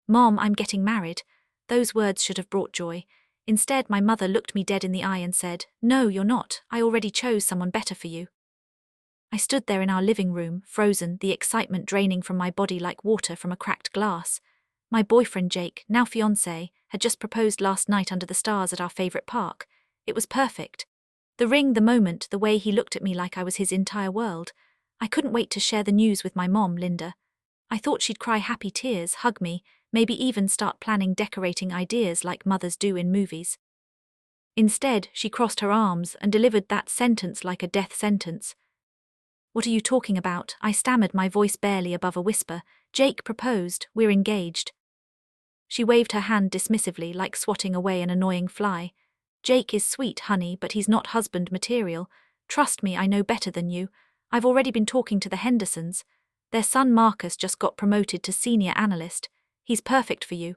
"Mom, I'm getting married." Those words should have brought joy. Instead, my mother looked me dead in the eye and said, "No, you're not. I already chose someone better for you." I stood there in our living room, frozen, the excitement draining from my body like water from a cracked glass. My boyfriend Jake, now fiancé, had just proposed last night under the stars at our favorite park. It was perfect. The ring, the moment, the way he looked at me like I was his entire world. I couldn't wait to share the news with my mom, Linda. I thought she'd cry happy tears, hug me, maybe even start planning decorating ideas like mothers do in movies. Instead, she crossed her arms and delivered that sentence like a death sentence. "What are you talking about?" I stammered, my voice barely above a whisper. "Jake proposed, we're engaged." She waved her hand dismissively, like swatting away an annoying fly. "Jake is sweet, honey, but he's not husband material. Trust me, I know better than you. I've already been talking to the Hendersons. Their son Marcus just got promoted to senior analyst. He's perfect for you."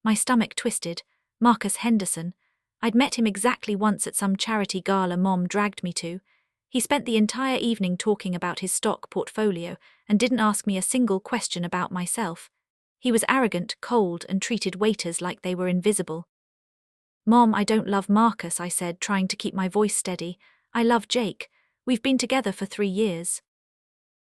My stomach twisted. Marcus Henderson. I'd met him exactly once at some charity gala Mom dragged me to. He spent the entire evening talking about his stock portfolio and didn't ask me a single question about myself. He was arrogant, cold, and treated waiters like they were invisible. "Mom, I don't love Marcus," I said, trying to keep my voice steady. "I love Jake. We've been together for 3 years.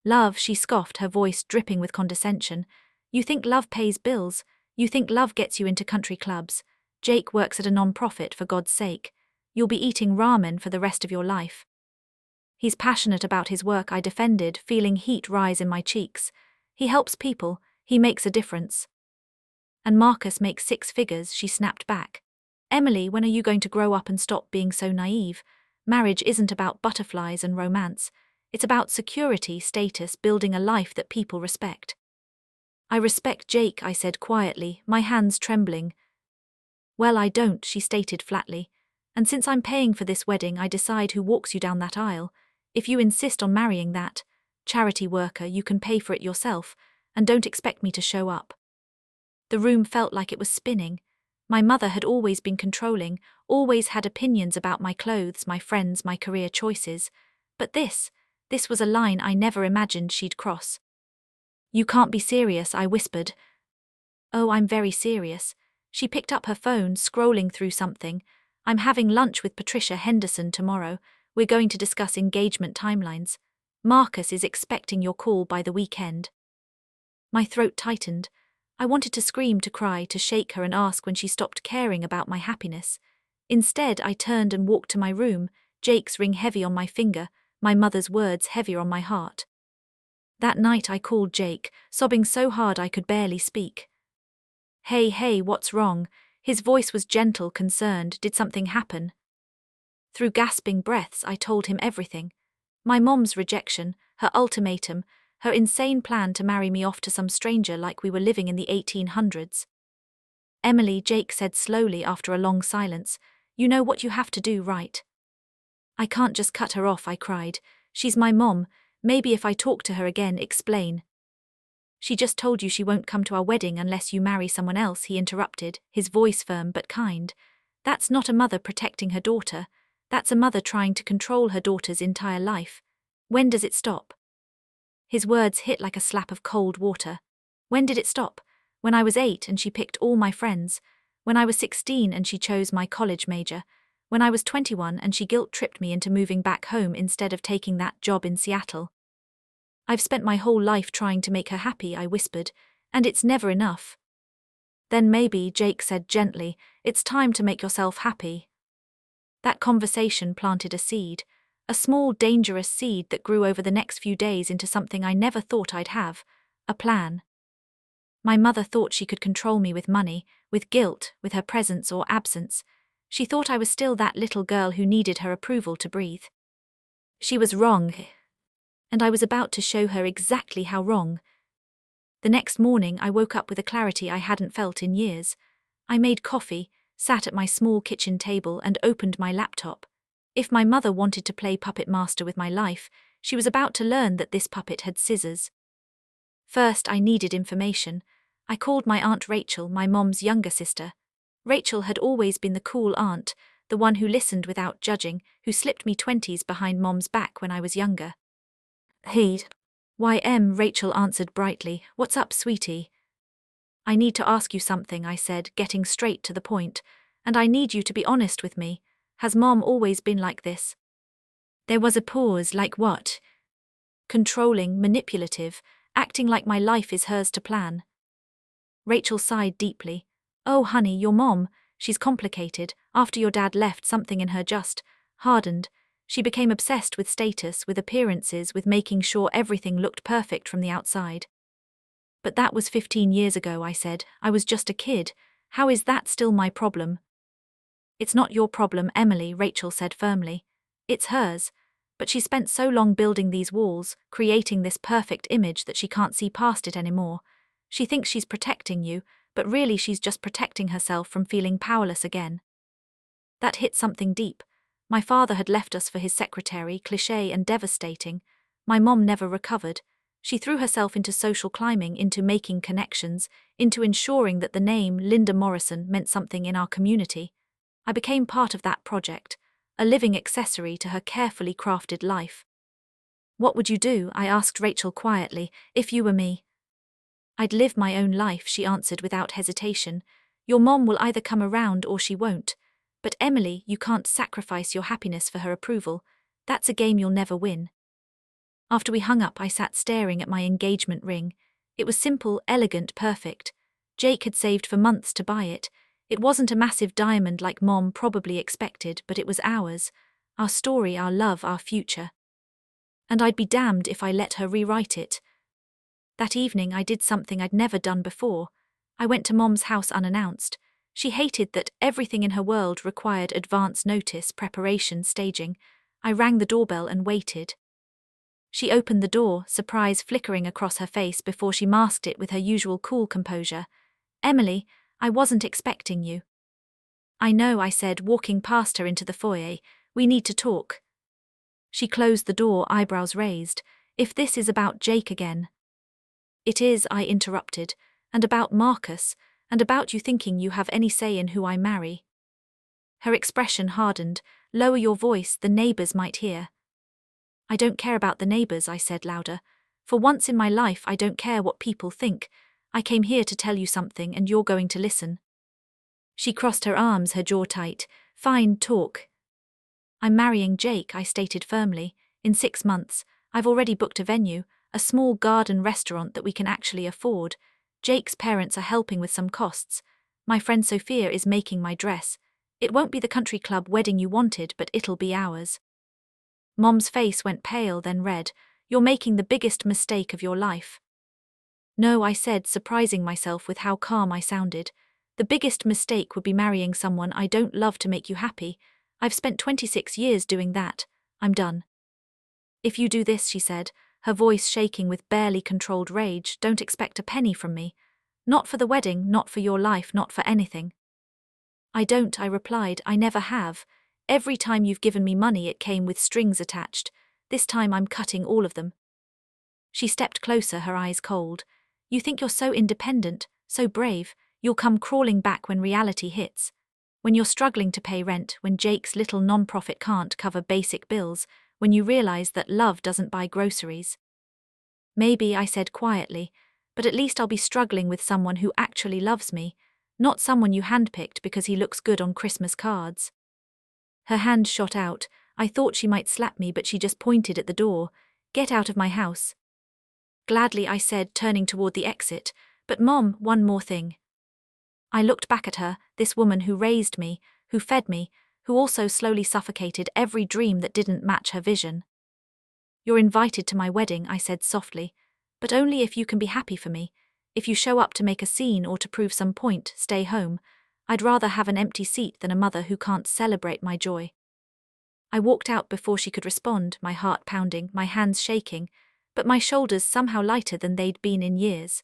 "Love," she scoffed, her voice dripping with condescension. "You think love pays bills? You think love gets you into country clubs? Jake works at a non-profit, for God's sake. You'll be eating ramen for the rest of your life." "He's passionate about his work," I defended, feeling heat rise in my cheeks. "He helps people. He makes a difference." "And Marcus makes 6 figures, she snapped back. "Emily, when are you going to grow up and stop being so naive? Marriage isn't about butterflies and romance. It's about security, status, building a life that people respect." "I respect Jake," I said quietly, my hands trembling. "Well, I don't," she stated flatly. "And since I'm paying for this wedding, I decide who walks you down that aisle. If you insist on marrying that charity worker, you can pay for it yourself, and don't expect me to show up." The room felt like it was spinning. My mother had always been controlling, always had opinions about my clothes, my friends, my career choices. But this was a line I never imagined she'd cross. "You can't be serious," I whispered. "Oh, I'm very serious." She picked up her phone, scrolling through something. "I'm having lunch with Patricia Henderson tomorrow. We're going to discuss engagement timelines. Marcus is expecting your call by the weekend." My throat tightened. I wanted to scream, to cry, to shake her and ask when she stopped caring about my happiness. Instead, I turned and walked to my room, Jake's ring heavy on my finger, my mother's words heavier on my heart. That night I called Jake, sobbing so hard I could barely speak. Hey, what's wrong?" His voice was gentle, concerned. "Did something happen?" Through gasping breaths, I told him everything. My mom's rejection, her ultimatum, her insane plan to marry me off to some stranger like we were living in the 1800s. "Emily," Jake said slowly after a long silence, "you know what you have to do, right?" "I can't just cut her off," I cried. "She's my mom. Maybe if I talk to her again, explain." "She just told you she won't come to our wedding unless you marry someone else," he interrupted, his voice firm but kind. "That's not a mother protecting her daughter. That's a mother trying to control her daughter's entire life. When does it stop?" His words hit like a slap of cold water. When did it stop? When I was 8 and she picked all my friends. When I was 16 and she chose my college major. When I was 21 and she guilt-tripped me into moving back home instead of taking that job in Seattle. "I've spent my whole life trying to make her happy," I whispered, "and it's never enough." "Then maybe," Jake said gently, "it's time to make yourself happy." That conversation planted a seed, a small, dangerous seed that grew over the next few days into something I never thought I'd have, a plan. My mother thought she could control me with money, with guilt, with her presence or absence. She thought I was still that little girl who needed her approval to breathe. She was wrong, and I was about to show her exactly how wrong. The next morning I woke up with a clarity I hadn't felt in years. I made coffee, sat at my small kitchen table and opened my laptop. If my mother wanted to play puppet master with my life, she was about to learn that this puppet had scissors. First, I needed information. I called my Aunt Rachel, my mom's younger sister. Rachel had always been the cool aunt, the one who listened without judging, who slipped me 20s behind Mom's back when I was younger. "Hey, YM," Rachel answered brightly. "What's up, sweetie?" I need to ask you something, I said, getting straight to the point, and I need you to be honest with me. Has Mom always been like this? There was a pause. Like what? Controlling, manipulative, acting like my life is hers to plan. Rachel sighed deeply. Oh honey, your mom, she's complicated. After your dad left, something in her just hardened. She became obsessed with status, with appearances, with making sure everything looked perfect from the outside. But that was 15 years ago, I said. I was just a kid. How is that still my problem? It's not your problem, Emily, Rachel said firmly. It's hers. But she spent so long building these walls, creating this perfect image that she can't see past it anymore. She thinks she's protecting you, but really she's just protecting herself from feeling powerless again. That hit something deep. My father had left us for his secretary, cliché and devastating. My mom never recovered. She threw herself into social climbing, into making connections, into ensuring that the name Linda Morrison meant something in our community. I became part of that project, a living accessory to her carefully crafted life. What would you do, I asked Rachel quietly, if you were me? I'd live my own life, she answered without hesitation. Your mom will either come around or she won't. But Emily, you can't sacrifice your happiness for her approval. That's a game you'll never win. After we hung up, I sat staring at my engagement ring. It was simple, elegant, perfect. Jake had saved for months to buy it. It wasn't a massive diamond like Mom probably expected, but it was ours. Our story, our love, our future. And I'd be damned if I let her rewrite it. That evening I did something I'd never done before. I went to Mom's house unannounced. She hated that everything in her world required advance notice, preparation, staging. I rang the doorbell and waited. She opened the door, surprise flickering across her face before she masked it with her usual cool composure. Emily, I wasn't expecting you. I know, I said, walking past her into the foyer. We need to talk. She closed the door, eyebrows raised. If this is about Jake again. It is, I interrupted, and about Marcus, and about you thinking you have any say in who I marry. Her expression hardened. Lower your voice, the neighbors might hear. I don't care about the neighbors, I said louder. For once in my life I don't care what people think. I came here to tell you something and you're going to listen. She crossed her arms, her jaw tight. Fine, talk. I'm marrying Jake, I stated firmly. In 6 months. I've already booked a venue, a small garden restaurant that we can actually afford. Jake's parents are helping with some costs. My friend Sophia is making my dress. It won't be the country club wedding you wanted, but it'll be ours. Mom's face went pale, then red. You're making the biggest mistake of your life. No, I said, surprising myself with how calm I sounded. The biggest mistake would be marrying someone I don't love to make you happy. I've spent 26 years doing that. I'm done. If you do this, she said, her voice shaking with barely controlled rage, don't expect a penny from me. Not for the wedding, not for your life, not for anything. I don't, I replied, I never have. Every time you've given me money it came with strings attached. This time I'm cutting all of them. She stepped closer, her eyes cold. You think you're so independent, so brave, you'll come crawling back when reality hits. When you're struggling to pay rent, when Jake's little non-profit can't cover basic bills, when you realize that love doesn't buy groceries. Maybe, I said quietly, but at least I'll be struggling with someone who actually loves me, not someone you handpicked because he looks good on Christmas cards. Her hand shot out. I thought she might slap me, but she just pointed at the door. Get out of my house. Gladly, I said, turning toward the exit. But Mom, one more thing. I looked back at her, this woman who raised me, who fed me, who also slowly suffocated every dream that didn't match her vision. You're invited to my wedding, I said softly, but only if you can be happy for me. If you show up to make a scene or to prove some point, stay home. I'd rather have an empty seat than a mother who can't celebrate my joy. I walked out before she could respond, my heart pounding, my hands shaking, but my shoulders somehow lighter than they'd been in years.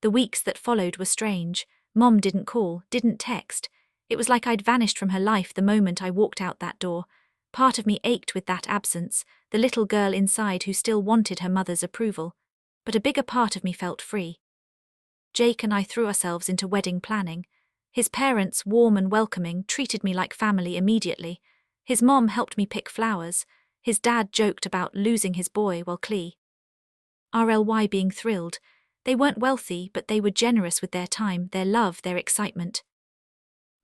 The weeks that followed were strange. Mom didn't call, didn't text. It was like I'd vanished from her life the moment I walked out that door. Part of me ached with that absence, the little girl inside who still wanted her mother's approval. But a bigger part of me felt free. Jake and I threw ourselves into wedding planning. His parents, warm and welcoming, treated me like family immediately. His mom helped me pick flowers. His dad joked about losing his boy while RLY being thrilled. They weren't wealthy, but they were generous with their time, their love, their excitement.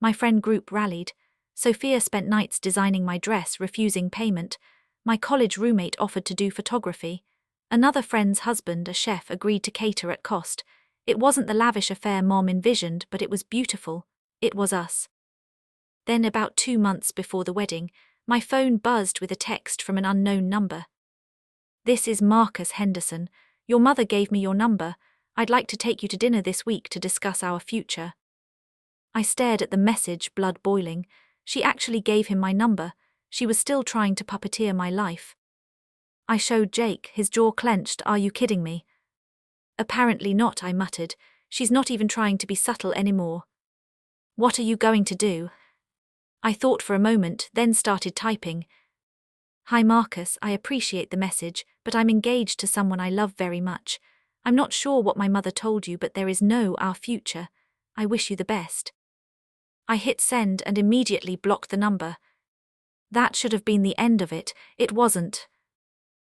My friend group rallied. Sophia spent nights designing my dress, refusing payment. My college roommate offered to do photography. Another friend's husband, a chef, agreed to cater at cost. It wasn't the lavish affair Mom envisioned, but it was beautiful. It was us. Then, about 2 months before the wedding, my phone buzzed with a text from an unknown number. "This is Marcus Henderson. Your mother gave me your number. I'd like to take you to dinner this week to discuss our future." I stared at the message, blood boiling. She actually gave him my number. She was still trying to puppeteer my life. I showed Jake, his jaw clenched. "Are you kidding me?" "Apparently not," I muttered. "She's not even trying to be subtle anymore." "What are you going to do?" I thought for a moment, then started typing. "Hi Marcus, I appreciate the message, but I'm engaged to someone I love very much. I'm not sure what my mother told you, but there is no our future. I wish you the best." I hit send and immediately blocked the number. That should have been the end of it. It wasn't.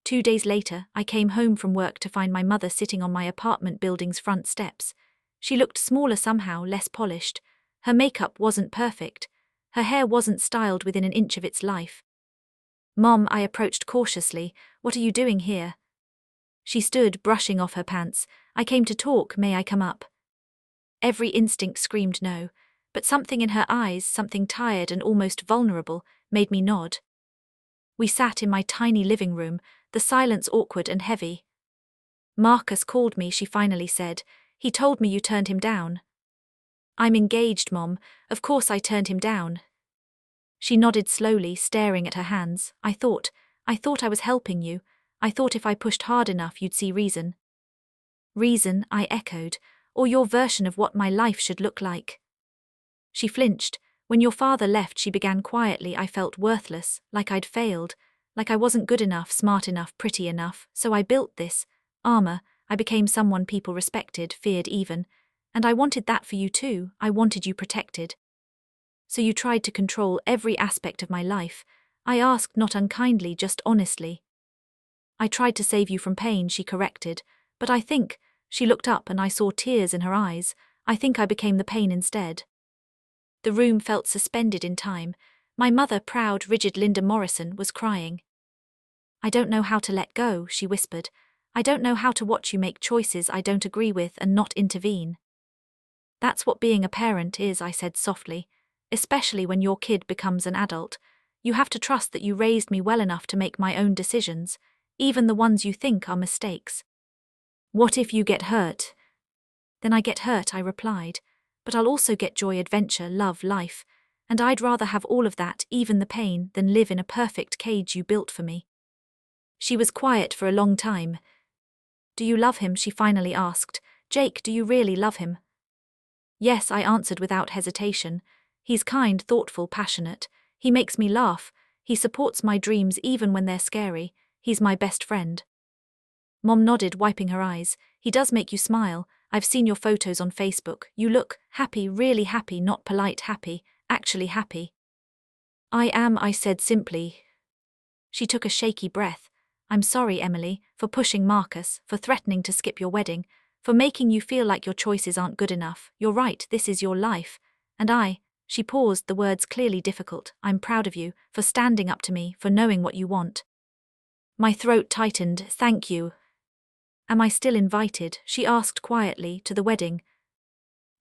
2 days later, I came home from work to find my mother sitting on my apartment building's front steps. She looked smaller somehow, less polished. Her makeup wasn't perfect. Her hair wasn't styled within an inch of its life. "Mom," I approached cautiously, "what are you doing here?" She stood, brushing off her pants. "I came to talk, may I come up?" Every instinct screamed no, but something in her eyes, something tired and almost vulnerable, made me nod. We sat in my tiny living room, the silence awkward and heavy. "Marcus called me," she finally said. "He told me you turned him down." "I'm engaged, Mom. Of course I turned him down." She nodded slowly, staring at her hands. I thought I was helping you. I thought if I pushed hard enough you'd see reason." "Reason," I echoed, "or your version of what my life should look like." She flinched. "When your father left," she began quietly, "I felt worthless, like I'd failed, like I wasn't good enough, smart enough, pretty enough, so I built this armor. I became someone people respected, feared even. And I wanted that for you too. I wanted you protected. So you tried to control every aspect of my life." I asked, not unkindly, just honestly. "I tried to save you from pain," she corrected. "But I think," she looked up and I saw tears in her eyes, "I think I became the pain instead." The room felt suspended in time. My mother, proud, rigid Linda Morrison, was crying. "I don't know how to let go," she whispered. "I don't know how to watch you make choices I don't agree with and not intervene." "That's what being a parent is," I said softly. "Especially when your kid becomes an adult. You have to trust that you raised me well enough to make my own decisions, even the ones you think are mistakes." "What if you get hurt?" "Then I get hurt," I replied. "But I'll also get joy, adventure, love, life. And I'd rather have all of that, even the pain, than live in a perfect cage you built for me." She was quiet for a long time. "Do you love him?" she finally asked. "Jake, do you really love him?" "Yes," I answered without hesitation. "He's kind, thoughtful, passionate. He makes me laugh. He supports my dreams even when they're scary. He's my best friend." Mom nodded, wiping her eyes. "He does make you smile. I've seen your photos on Facebook. You look happy, really happy, not polite happy, actually happy." "I am," I said simply. She took a shaky breath. "I'm sorry, Emily, for pushing Marcus, for threatening to skip your wedding, for making you feel like your choices aren't good enough. You're right, this is your life. And she paused, the words clearly difficult. "I'm proud of you, for standing up to me, for knowing what you want." My throat tightened. "Thank you." "Am I still invited?" she asked quietly, "to the wedding?"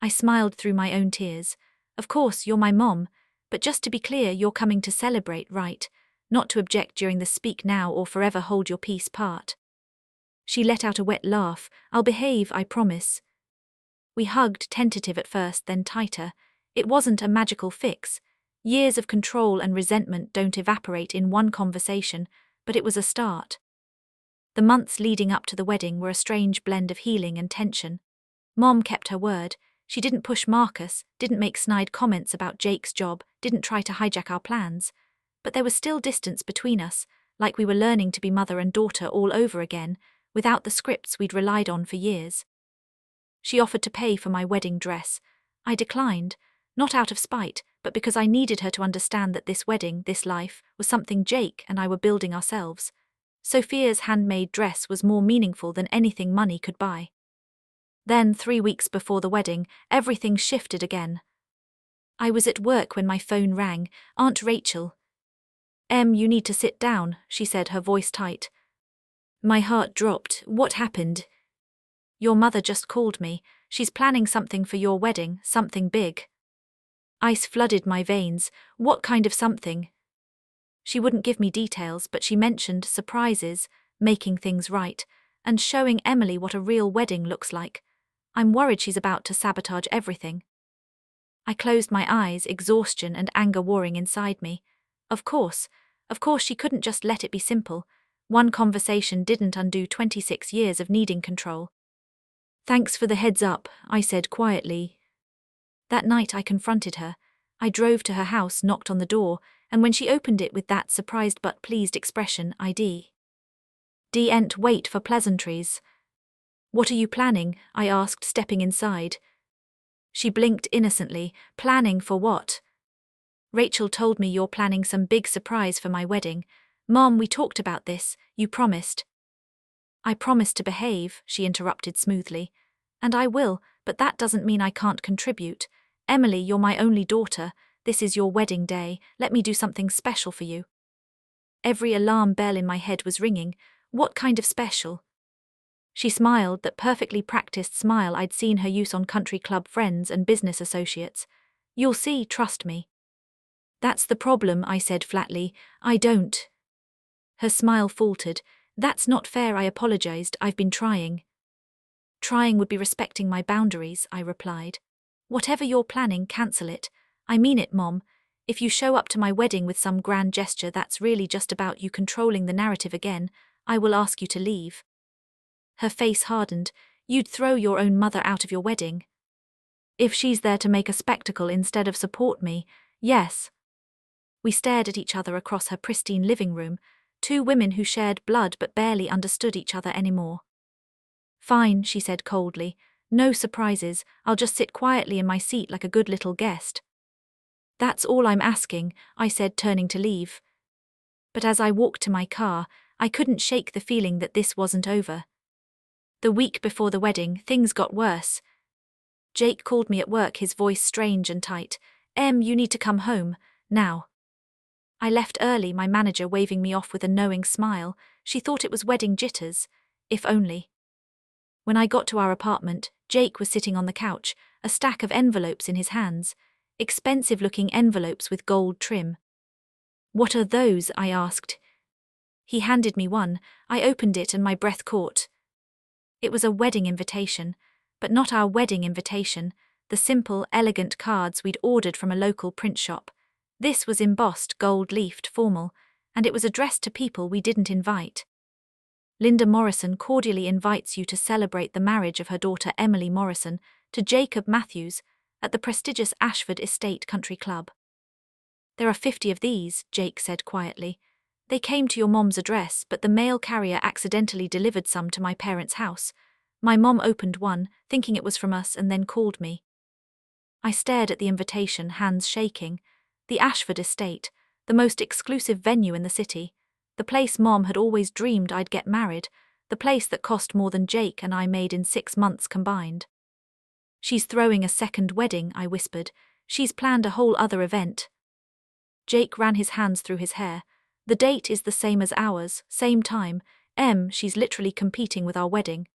I smiled through my own tears. "Of course, you're my mom, but just to be clear, you're coming to celebrate, right? Not to object during the speak now or forever hold your peace part." She let out a wet laugh. "I'll behave, I promise." We hugged, tentative at first, then tighter. It wasn't a magical fix. Years of control and resentment don't evaporate in one conversation, but it was a start. The months leading up to the wedding were a strange blend of healing and tension. Mom kept her word. She didn't push Marcus, didn't make snide comments about Jake's job, didn't try to hijack our plans. But there was still distance between us, like we were learning to be mother and daughter all over again, without the scripts we'd relied on for years. She offered to pay for my wedding dress. I declined, not out of spite, but because I needed her to understand that this wedding, this life, was something Jake and I were building ourselves. Sophia's handmade dress was more meaningful than anything money could buy. Then, 3 weeks before the wedding, everything shifted again. I was at work when my phone rang. Aunt Rachel. You need to sit down, she said, her voice tight. My heart dropped. What happened? Your mother just called me. She's planning something for your wedding, something big. Ice flooded my veins. What kind of something? She wouldn't give me details, but she mentioned surprises, making things right, and showing Emily what a real wedding looks like. I'm worried she's about to sabotage everything. I closed my eyes, exhaustion and anger warring inside me. Of course she couldn't just let it be simple. One conversation didn't undo 26 years of needing control. Thanks for the heads up, I said quietly. That night I confronted her. I drove to her house, knocked on the door, and when she opened it with that surprised but pleased expression, I didn't wait for pleasantries. What are you planning? I asked, stepping inside. She blinked innocently. Planning for what? Rachel told me you're planning some big surprise for my wedding. Mom, we talked about this. You promised. I promised to behave, she interrupted smoothly. And I will, but that doesn't mean I can't contribute. Emily, you're my only daughter. This is your wedding day. Let me do something special for you. Every alarm bell in my head was ringing. What kind of special? She smiled, that perfectly practiced smile I'd seen her use on country club friends and business associates. You'll see, trust me. That's the problem, I said flatly. I don't. Her smile faltered. That's not fair, I apologized. I've been trying. Trying would be respecting my boundaries, I replied. Whatever you're planning, cancel it. I mean it, Mom. If you show up to my wedding with some grand gesture that's really just about you controlling the narrative again, I will ask you to leave. Her face hardened. You'd throw your own mother out of your wedding? If she's there to make a spectacle instead of support me, yes. We stared at each other across her pristine living room, two women who shared blood but barely understood each other anymore. Fine, she said coldly. No surprises, I'll just sit quietly in my seat like a good little guest. That's all I'm asking, I said, turning to leave. But as I walked to my car, I couldn't shake the feeling that this wasn't over. The week before the wedding, things got worse. Jake called me at work, his voice strange and tight. You need to come home, now. I left early, my manager waving me off with a knowing smile. She thought it was wedding jitters. If only. When I got to our apartment, Jake was sitting on the couch, a stack of envelopes in his hands. Expensive-looking envelopes with gold trim. What are those? I asked. He handed me one. I opened it and my breath caught. It was a wedding invitation, but not our wedding invitation, the simple, elegant cards we'd ordered from a local print shop. This was embossed, gold-leafed, formal, and it was addressed to people we didn't invite. Linda Morrison cordially invites you to celebrate the marriage of her daughter Emily Morrison to Jacob Matthews at the prestigious Ashford Estate Country Club. There are 50 of these, Jake said quietly. They came to your mom's address, but the mail carrier accidentally delivered some to my parents' house. My mom opened one, thinking it was from us, and then called me. I stared at the invitation, hands shaking. The Ashford Estate, the most exclusive venue in the city. The place Mom had always dreamed I'd get married. The place that cost more than Jake and I made in 6 months combined. She's throwing a second wedding, I whispered. She's planned a whole other event. Jake ran his hands through his hair. The date is the same as ours, same time. She's literally competing with our wedding.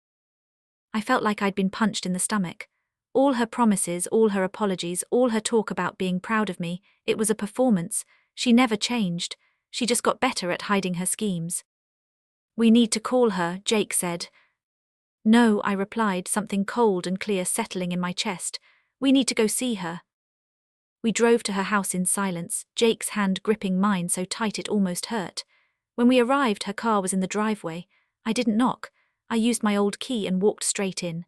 I felt like I'd been punched in the stomach. All her promises, all her apologies, all her talk about being proud of me, it was a performance. She never changed. She just got better at hiding her schemes. We need to call her, Jake said. No, I replied, something cold and clear settling in my chest. We need to go see her. We drove to her house in silence, Jake's hand gripping mine so tight it almost hurt. When we arrived, her car was in the driveway. I didn't knock. I used my old key and walked straight in.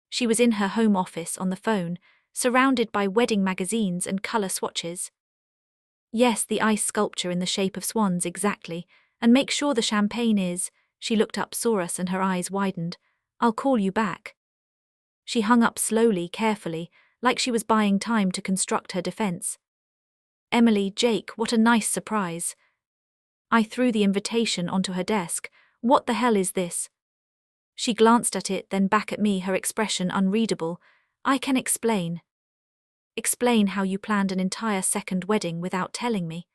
She was in her home office on the phone, surrounded by wedding magazines and colour swatches. Yes, the ice sculpture in the shape of swans, exactly. And make sure the champagne is. She looked up, saw us, and her eyes widened. I'll call you back. She hung up slowly, carefully, like she was buying time to construct her defense. Emily, Jake, what a nice surprise. I threw the invitation onto her desk. What the hell is this? She glanced at it, then back at me, her expression unreadable. I can explain. Explain how you planned an entire second wedding without telling me.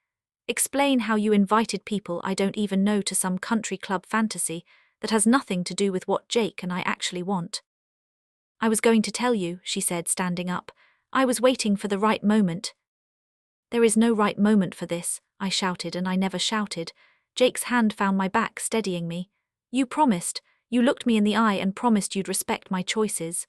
Explain how you invited people I don't even know to some country club fantasy that has nothing to do with what Jake and I actually want. I was going to tell you, she said, standing up. I was waiting for the right moment. There is no right moment for this, I shouted, and I never shouted. Jake's hand found my back, steadying me. You promised. You looked me in the eye and promised you'd respect my choices.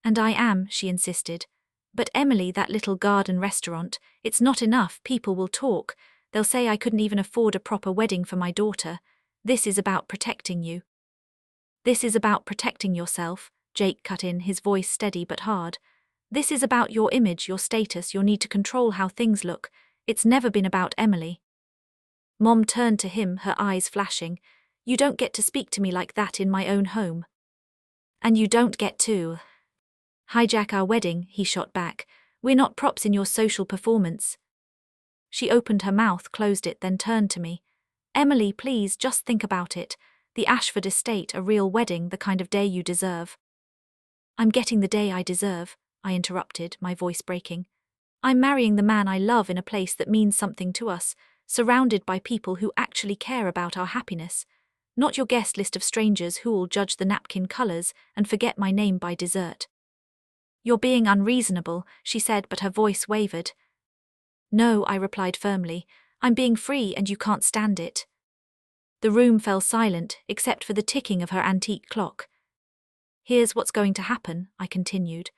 And I am, she insisted. But Emily, that little garden restaurant, it's not enough. People will talk. They'll say I couldn't even afford a proper wedding for my daughter. This is about protecting you. This is about protecting yourself, Jake cut in, his voice steady but hard. This is about your image, your status, your need to control how things look. It's never been about Emily. Mom turned to him, her eyes flashing. You don't get to speak to me like that in my own home. And you don't get to hijack our wedding, he shot back. We're not props in your social performance. She opened her mouth, closed it, then turned to me. Emily, please, just think about it. The Ashford estate, a real wedding, the kind of day you deserve. I'm getting the day I deserve, I interrupted, my voice breaking. I'm marrying the man I love in a place that means something to us, surrounded by people who actually care about our happiness. Not your guest list of strangers who'll judge the napkin colors and forget my name by dessert. You're being unreasonable, she said, but her voice wavered. No, I replied firmly. I'm being free and you can't stand it. The room fell silent, except for the ticking of her antique clock. Here's what's going to happen, I continued.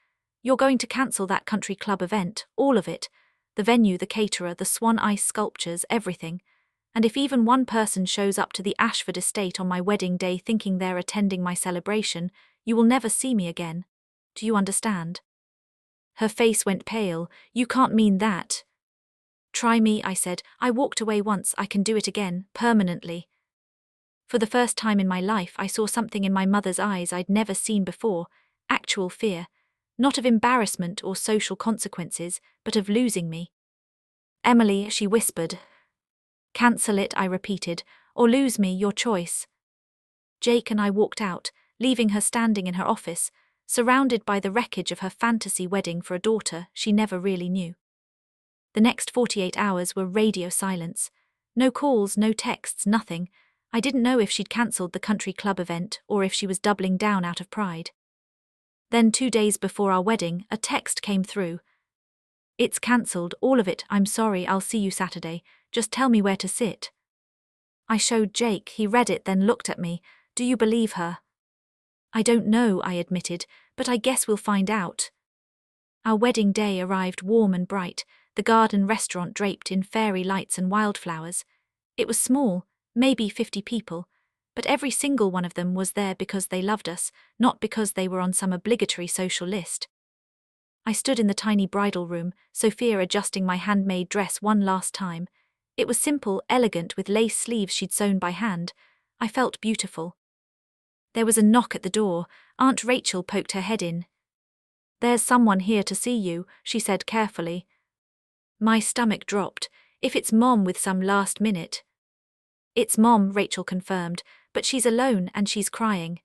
You're going to cancel that country club event, all of it. The venue, the caterer, the swan ice sculptures, everything. And if even one person shows up to the Ashford estate on my wedding day thinking they're attending my celebration, you will never see me again. Do you understand? Her face went pale. You can't mean that. Try me, I said. I walked away once, I can do it again, permanently. For the first time in my life, I saw something in my mother's eyes I'd never seen before, actual fear, not of embarrassment or social consequences, but of losing me. Emily, she whispered. Cancel it, I repeated, or lose me, your choice. Jake and I walked out, leaving her standing in her office, surrounded by the wreckage of her fantasy wedding for a daughter she never really knew. The next 48 hours were radio silence. No calls, no texts, nothing. I didn't know if she'd cancelled the country club event or if she was doubling down out of pride. Then 2 days before our wedding, a text came through. It's cancelled, all of it. I'm sorry, I'll see you Saturday. Just tell me where to sit. I showed Jake, he read it, then looked at me. Do you believe her? I don't know, I admitted, but I guess we'll find out. Our wedding day arrived warm and bright, the garden restaurant draped in fairy lights and wildflowers. It was small, maybe 50 people, but every single one of them was there because they loved us, not because they were on some obligatory social list. I stood in the tiny bridal room, Sophia adjusting my handmade dress one last time. It was simple, elegant, with lace sleeves she'd sewn by hand. I felt beautiful. There was a knock at the door. Aunt Rachel poked her head in. There's someone here to see you, she said carefully. My stomach dropped. If it's Mom with some last minute. It's Mom, Rachel confirmed, but she's alone and she's crying.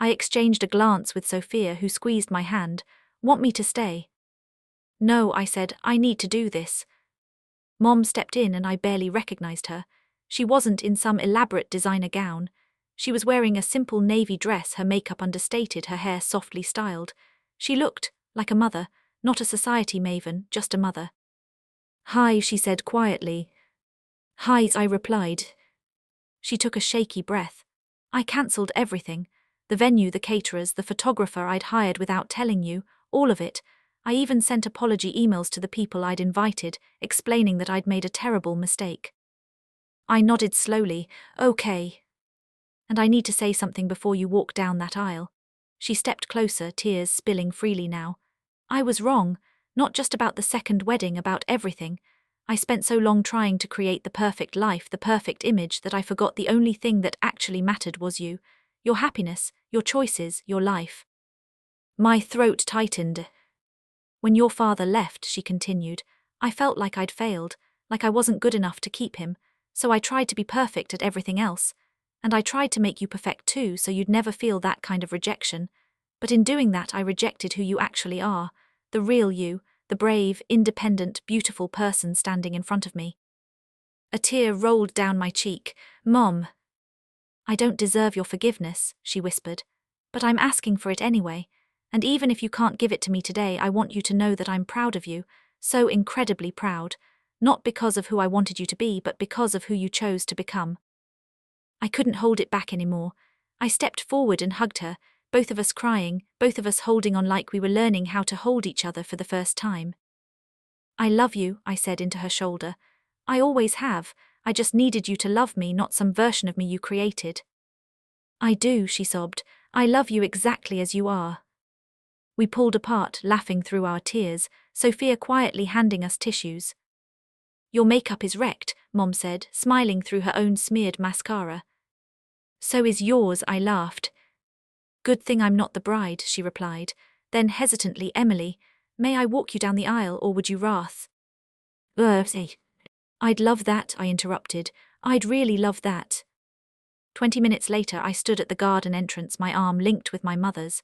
I exchanged a glance with Sophia, who squeezed my hand. Want me to stay? No, I said, I need to do this. Mom stepped in and I barely recognized her. She wasn't in some elaborate designer gown. She was wearing a simple navy dress, her makeup understated, her hair softly styled. She looked like a mother, not a society maven, just a mother. Hi, she said quietly. Hi, I replied. She took a shaky breath. I cancelled everything. The venue, the caterers, the photographer I'd hired without telling you, all of it. I even sent apology emails to the people I'd invited, explaining that I'd made a terrible mistake. I nodded slowly. Okay. And I need to say something before you walk down that aisle. She stepped closer, tears spilling freely now. I was wrong, not just about the second wedding, about everything. I spent so long trying to create the perfect life, the perfect image, that I forgot the only thing that actually mattered was you. Your happiness, your choices, your life. My throat tightened. When your father left, she continued, I felt like I'd failed, like I wasn't good enough to keep him, so I tried to be perfect at everything else. and I tried to make you perfect too so you'd never feel that kind of rejection. But in doing that I rejected who you actually are, the real you, the brave, independent, beautiful person standing in front of me. A tear rolled down my cheek. Mom. I don't deserve your forgiveness, she whispered. But I'm asking for it anyway, and even if you can't give it to me today, I want you to know that I'm proud of you, so incredibly proud, not because of who I wanted you to be, but because of who you chose to become. I couldn't hold it back anymore. I stepped forward and hugged her, both of us crying, both of us holding on like we were learning how to hold each other for the first time. I love you, I said into her shoulder. I always have, I just needed you to love me, not some version of me you created. I do, she sobbed. I love you exactly as you are. We pulled apart, laughing through our tears, Sophia quietly handing us tissues. Your makeup is wrecked, Mom said, smiling through her own smeared mascara. So is yours, I laughed. Good thing I'm not the bride, she replied. Then hesitantly, Emily, may I walk you down the aisle or would you wrath? I'd love that, I interrupted. I'd really love that. 20 minutes later I stood at the garden entrance, my arm linked with my mother's.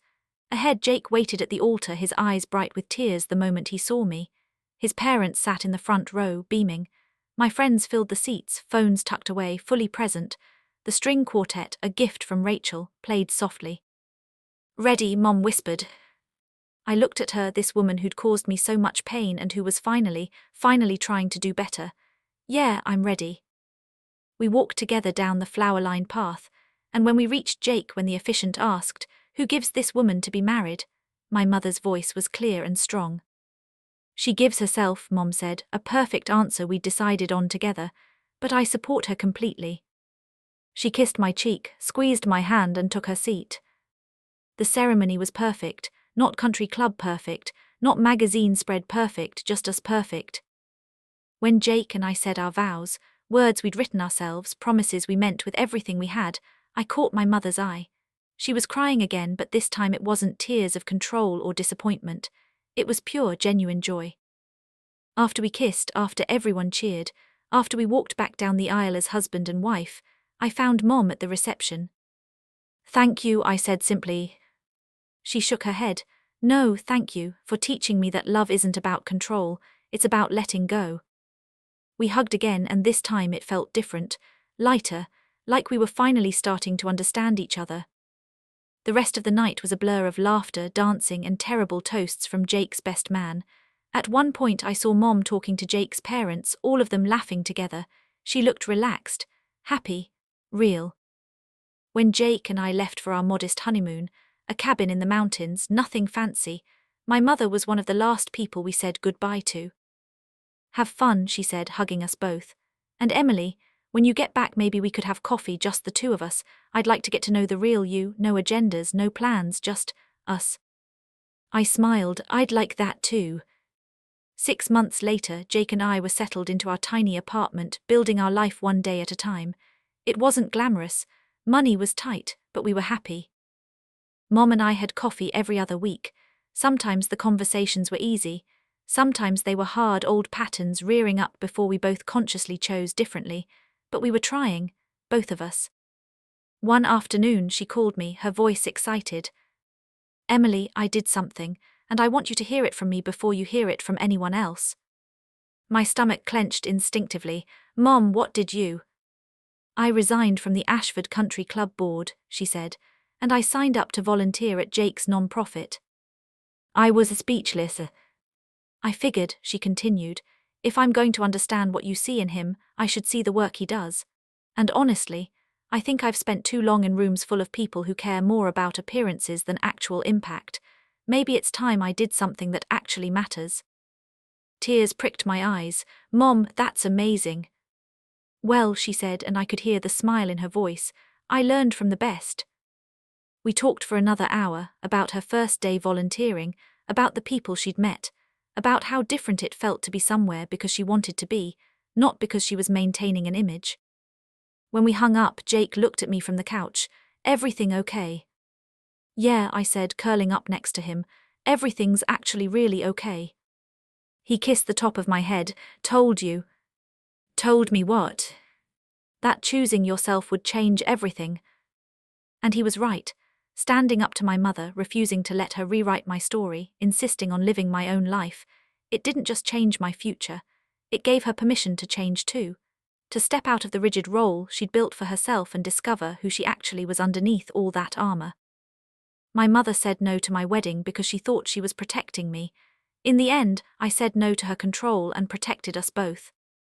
Ahead Jake waited at the altar, his eyes bright with tears the moment he saw me. His parents sat in the front row, beaming. My friends filled the seats, phones tucked away, fully present. The string quartet, a gift from Rachel, played softly. Ready, Mom whispered. I looked at her, this woman who'd caused me so much pain and who was finally trying to do better. Yeah, I'm ready. We walked together down the flower-lined path, and when we reached Jake, when the officiant asked, who gives this woman to be married? My mother's voice was clear and strong. She gives herself, Mom said, a perfect answer we'd decided on together, but I support her completely. She kissed my cheek, squeezed my hand and took her seat. The ceremony was perfect, not country club perfect, not magazine spread perfect, just us perfect. When Jake and I said our vows, words we'd written ourselves, promises we meant with everything we had, I caught my mother's eye. She was crying again, but this time it wasn't tears of control or disappointment. It was pure, genuine joy. After we kissed, after everyone cheered, after we walked back down the aisle as husband and wife, I found Mom at the reception. Thank you, I said simply. She shook her head. No, thank you, for teaching me that love isn't about control, it's about letting go. We hugged again, and this time it felt different, lighter, like we were finally starting to understand each other. The rest of the night was a blur of laughter, dancing, and terrible toasts from Jake's best man. At one point I saw Mom talking to Jake's parents, all of them laughing together. She looked relaxed, happy, real. When Jake and I left for our modest honeymoon, a cabin in the mountains, nothing fancy, my mother was one of the last people we said goodbye to. Have fun, she said, hugging us both. And Emily, when you get back maybe we could have coffee, just the two of us. I'd like to get to know the real you, no agendas, no plans, just us. I smiled. I'd like that too. 6 months later, Jake and I were settled into our tiny apartment, building our life one day at a time. It wasn't glamorous. Money was tight, but we were happy. Mom and I had coffee every other week. Sometimes the conversations were easy. Sometimes they were hard old patterns rearing up before we both consciously chose differently. But we were trying, both of us. One afternoon she called me, her voice excited. Emily, I did something, and I want you to hear it from me before you hear it from anyone else. My stomach clenched instinctively. Mom, what did you? I resigned from the Ashford Country Club board, she said, and I signed up to volunteer at Jake's non-profit. I was speechless. I figured, she continued, if I'm going to understand what you see in him, I should see the work he does. And honestly, I think I've spent too long in rooms full of people who care more about appearances than actual impact. Maybe it's time I did something that actually matters. Tears pricked my eyes. Mom, that's amazing. Well, she said, and I could hear the smile in her voice, I learned from the best. We talked for another hour, about her first day volunteering, about the people she'd met, about how different it felt to be somewhere because she wanted to be, not because she was maintaining an image. When we hung up, Jake looked at me from the couch. Everything okay? Yeah, I said, curling up next to him. Everything's actually really okay. He kissed the top of my head. Told you. Told me what? That choosing yourself would change everything. And he was right. Standing up to my mother, refusing to let her rewrite my story, insisting on living my own life, it didn't just change my future, it gave her permission to change too. To step out of the rigid role she'd built for herself and discover who she actually was underneath all that armor. My mother said no to my wedding because she thought she was protecting me. In the end, I said no to her control and protected us both.